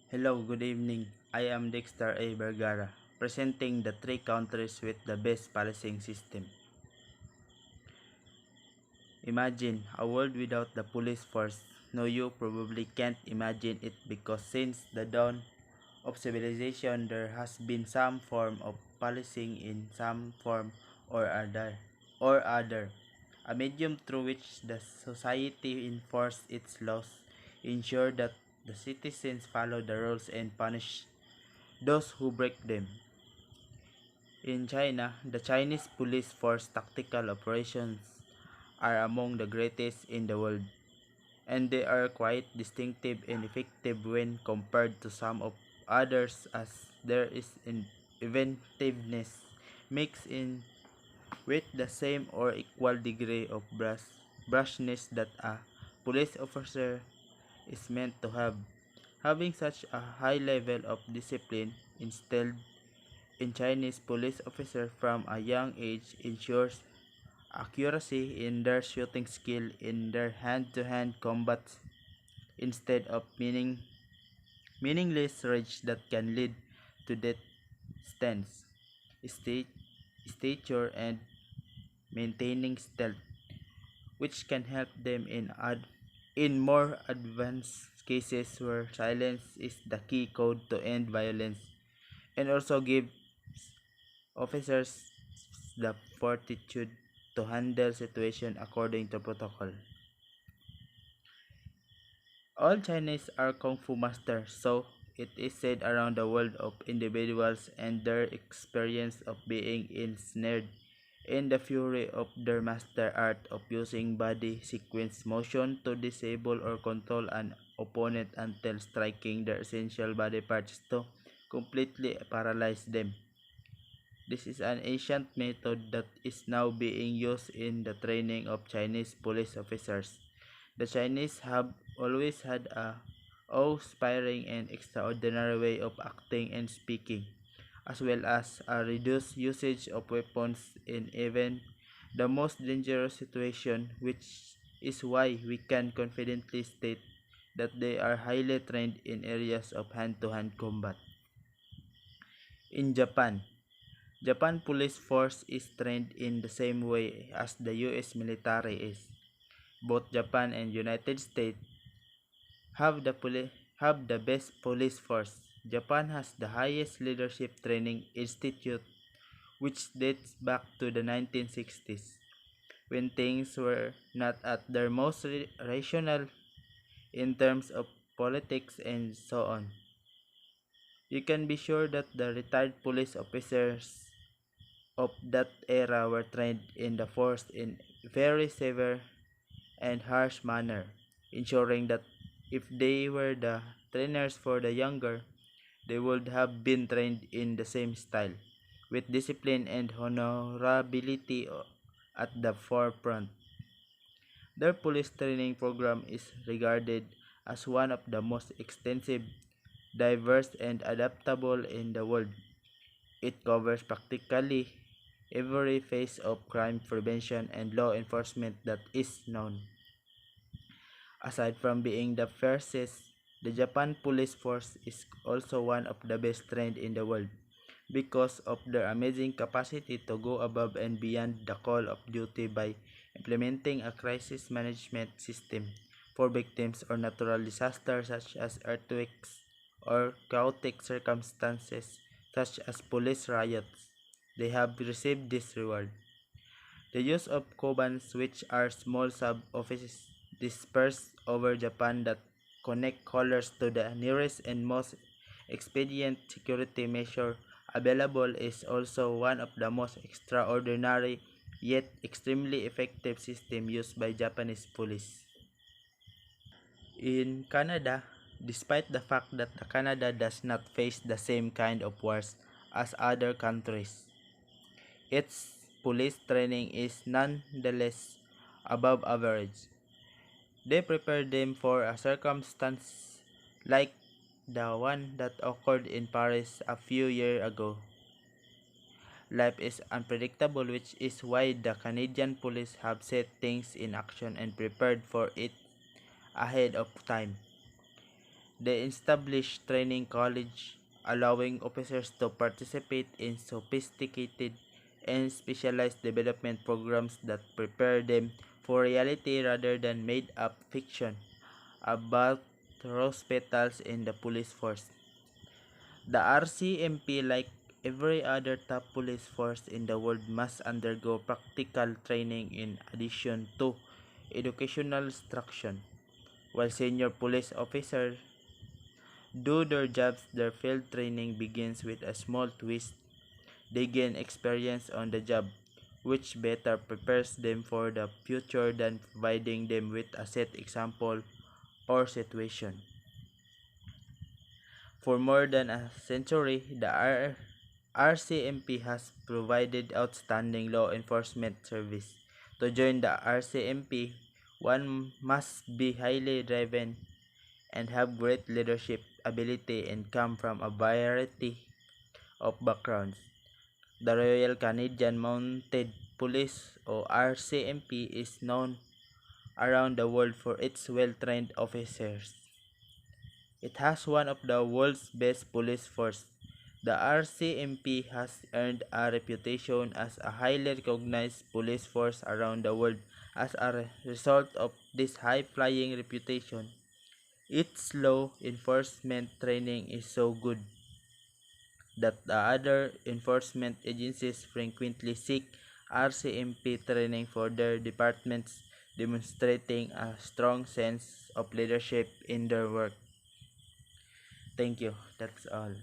Hello, good evening. I am Dexter A. Vergara, presenting the three countries with the best policing system. Imagine a world without the police force. No, you probably can't imagine it because since the dawn of civilization, there has been some form of policing in some form or other, a medium through which the society enforces its laws, ensure that the citizens follow the rules and punish those who break them. In China, the Chinese police force tactical operations are among the greatest in the world, and they are quite distinctive and effective when compared to some of others as there is inventiveness mixed in with the same or equal degree of brushness that a police officer is meant to have. Having such a high level of discipline instilled in Chinese police officers from a young age ensures accuracy in their shooting skill in their hand-to-hand combat instead of meaningless rage that can lead to death stance, state, stature, and maintaining stealth, which can help them in more advanced cases where silence is the key code to end violence, and also give officers the fortitude to handle situation according to protocol. All Chinese are Kung Fu masters, so it is said around the world of individuals and their experience of being ensnared in the fury of their master art of using body sequence motion to disable or control an opponent until striking their essential body parts to completely paralyze them. This is an ancient method that is now being used in the training of Chinese police officers. The Chinese have always had a awe-inspiring and extraordinary way of acting and speaking, as well as a reduced usage of weapons in even the most dangerous situation, which is why we can confidently state that they are highly trained in areas of hand-to-hand combat. In Japan, Japan Police Force is trained in the same way as the US military is. Both Japan and United States have the best police force. Japan has the highest leadership training institute which dates back to the 1960s when things were not at their most rational in terms of politics and so on. You can be sure that the retired police officers of that era were trained in the force in very severe and harsh manner, ensuring that if they were the trainers for the younger, they would have been trained in the same style, with discipline and honorability at the forefront. Their police training program is regarded as one of the most extensive, diverse, and adaptable in the world. It covers practically every phase of crime prevention and law enforcement that is known. Aside from being the fiercest, the Japan Police Force is also one of the best trained in the world because of their amazing capacity to go above and beyond the call of duty by implementing a crisis management system for victims or natural disasters such as earthquakes or chaotic circumstances such as police riots. They have received this reward. The use of Kobans, which are small sub-offices dispersed over Japan that connect callers to the nearest and most expedient security measure available, is also one of the most extraordinary yet extremely effective system used by Japanese police. In Canada, despite the fact that Canada does not face the same kind of wars as other countries, its police training is nonetheless above average. They prepare them for a circumstance like the one that occurred in Paris a few years ago. Life is unpredictable, which is why the Canadian police have set things in action and prepared for it ahead of time. They established training college, allowing officers to participate in sophisticated and specialized development programs that prepare them for reality rather than made-up fiction about hospitals in the police force. The RCMP, like every other top police force in the world, must undergo practical training in addition to educational instruction. While senior police officers do their jobs, their field training begins with a small twist. They gain experience on the job, which better prepares them for the future than providing them with a set example or situation. For more than a century, the RCMP has provided outstanding law enforcement service. To join the RCMP, one must be highly driven and have great leadership ability and come from a variety of backgrounds. The Royal Canadian Mounted Police or RCMP is known around the world for its well-trained officers. It has one of the world's best police force. The RCMP has earned a reputation as a highly recognized police force around the world. As a result of this high-flying reputation, its law enforcement training is so good that the other enforcement agencies frequently seek RCMP training for their departments, demonstrating a strong sense of leadership in their work. Thank you. That's all.